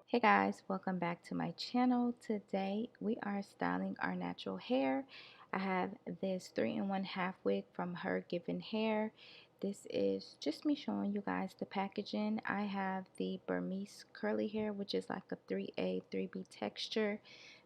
Hey guys, welcome back to my channel. Today we are styling our natural hair. I have this 3-in-1 half wig from HerGivenHair. This is just me showing you guys the packaging. I have the Burmese curly hair, which is like a 3A, 3B texture.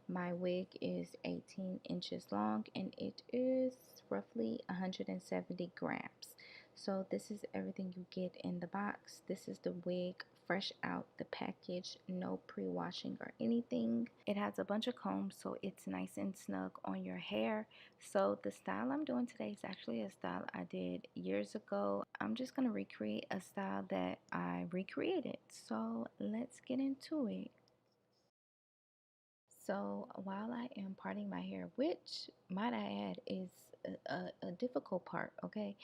My wig is 18 inches long and it is roughly 170 grams. So this is everything you get in the box. This is the wig fresh out the package, no pre-washing or anything. It has a bunch of combs, so it's nice and snug on your hair. So the style I'm doing today is actually a style I did years ago. I'm just going to recreate a style that I recreated. So let's get into it. So while I am parting my hair, which might I add is a difficult part, okay?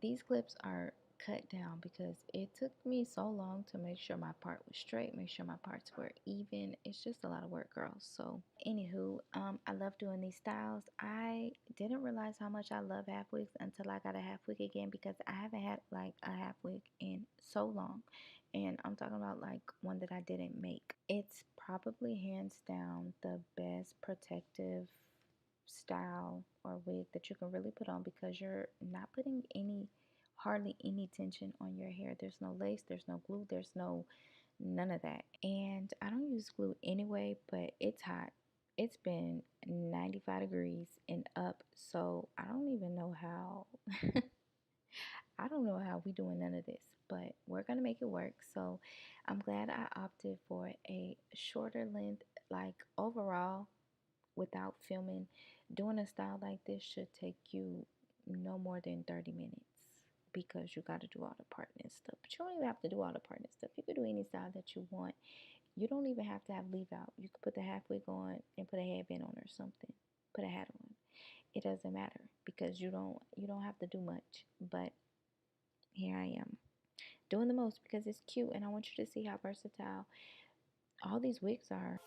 These clips are cut down because it took me so long to make sure my part was straight, make sure my parts were even. It's just a lot of work, girls. So anywho, I love doing these styles. I didn't realize how much I love half wigs until I got a half wig again because I haven't had like a half wig in so long. And I'm talking about like one that I didn't make. It's probably hands down the best protective style or wig that you can really put on because you're not putting hardly any tension on your hair. There's no lace, there's no glue, there's none of that. And I don't use glue anyway, but it's hot. It's been 95 degrees and up, so I don't even know how I don't know how we doing none of this, but we're gonna make it work. So I'm glad I opted for a shorter length. Like overall, without filming, doing a style like this should take you no more than 30 minutes because you got to do all the parting and stuff. But you don't even have to do all the parting and stuff. You could do any style that you want. You don't even have to have leave out. You could put the half wig on and put a headband on or something. Put a hat on. It doesn't matter because you don't have to do much. But here I am doing the most because it's cute and I want you to see how versatile all these wigs are.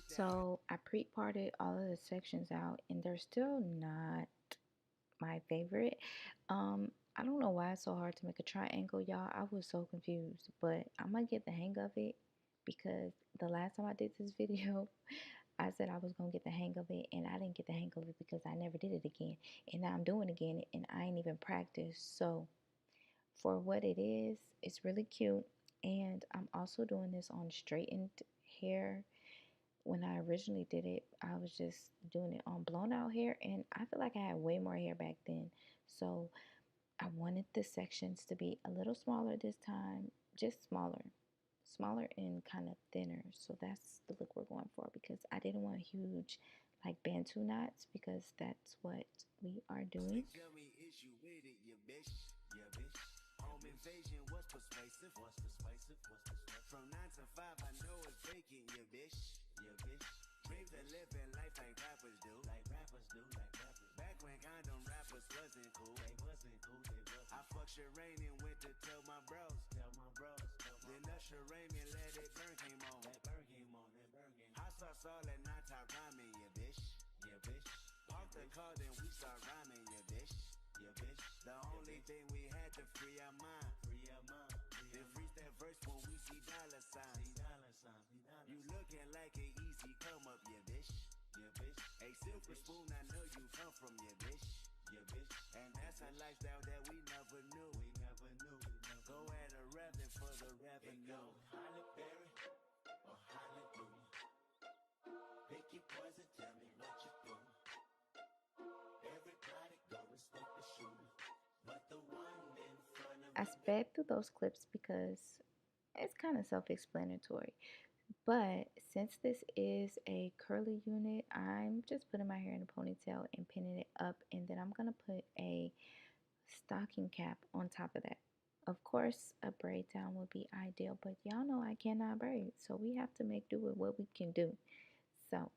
So I pre-parted all of the sections out and they're still not my favorite. I don't know why it's so hard to make a triangle, y'all. I was so confused, but I'm gonna get the hang of it because the last time I did this video, I said I was gonna get the hang of it and I didn't get the hang of it because I never did it again. And now I'm doing it again and I ain't even practiced. So for what it is, it's really cute. And I'm also doing this on straightened hair. When I originally did it, I was just doing it on blown out hair, and I feel like I had way more hair back then. So I wanted the sections to be a little smaller this time, just smaller and kind of thinner. So that's the look we're going for because I didn't want huge like bantu knots because that's what we are doing. Home invasion was persuasive. From 9 to 5, I know it's vacant, yeah, bitch. Dreams of living life like rappers do. Back when condom rappers wasn't cool. I fucked Sherane and went to tell my bros. Then Usher Raymond let it burn came on. Hot sauce all at night, top rhyming, yeah, bitch. Park the car, then we start rhyming, yeah, bitch. The only thing we had to free our mind. Then freeze that verse when we see dollar signs. You looking like an easy come up, yeah, bitch. A silver spoon, I know you come from, yeah, bitch. And that's a lifestyle that we never knew. Go at a revenue for the revenue. Holly Berry or hallelujah. Pick your poison, tell me what you do. Everybody go respect the shooter. But the one in front of I sped through those clips because it's kind of self-explanatory. But since this is a curly unit, I'm just putting my hair in a ponytail and pinning it up, and then I'm gonna put a stocking cap on top of that. Of course, a braid down would be ideal, but y'all know I cannot braid, so we have to make do with what we can do. So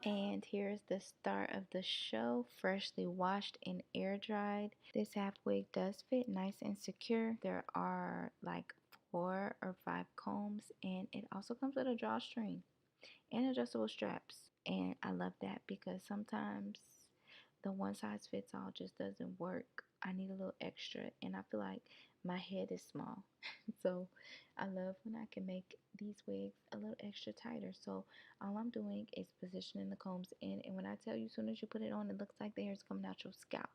and here's the start of the show, freshly washed and air dried. This half wig does fit nice and secure. There are like 4 or 5 combs, and it also comes with a drawstring and adjustable straps. And I love that because sometimes the one size fits all just doesn't work. I need a little extra, and I feel like my head is small. So I love when I can make these wigs a little extra tighter. So all I'm doing is positioning the combs in, and when I tell you, as soon as you put it on, it looks like the hair is coming out your scalp.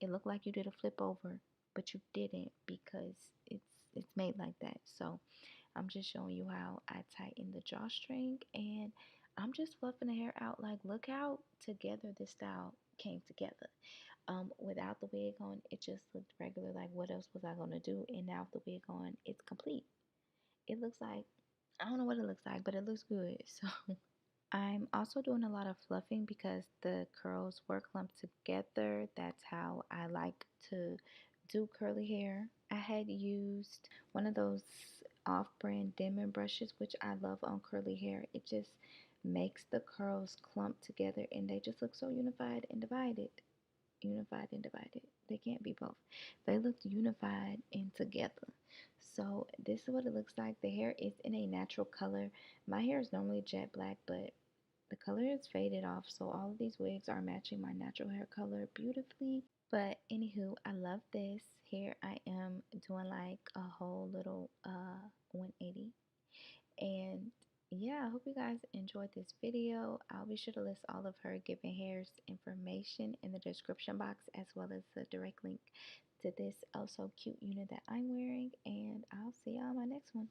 It looked like you did a flip over, but you didn't because it's made like that. So I'm just showing you how I tighten the drawstring, and I'm just fluffing the hair out. Like, look how together this style came together. Without the wig on, it just looked regular. Like, what else was I gonna do? And now with the wig on, it's complete. It looks like, I don't know what it looks like, but it looks good. So I'm also doing a lot of fluffing because the curls were clumped together. That's how I like to do curly hair. I had used one of those off-brand Denman brushes, which I love on curly hair. It just makes the curls clump together and they just look so unified and divided. Unified and divided. They can't be both. They look unified and together. So this is what it looks like. The hair is in a natural color. My hair is normally jet black, but the color is faded off, so all of these wigs are matching my natural hair color beautifully. But anywho, I love this. Here I am doing like a whole little 180. And yeah, I hope you guys enjoyed this video. I'll be sure to list all of HerGivenHair's information in the description box, as well as the direct link to this also cute unit that I'm wearing. And I'll see y'all on my next one.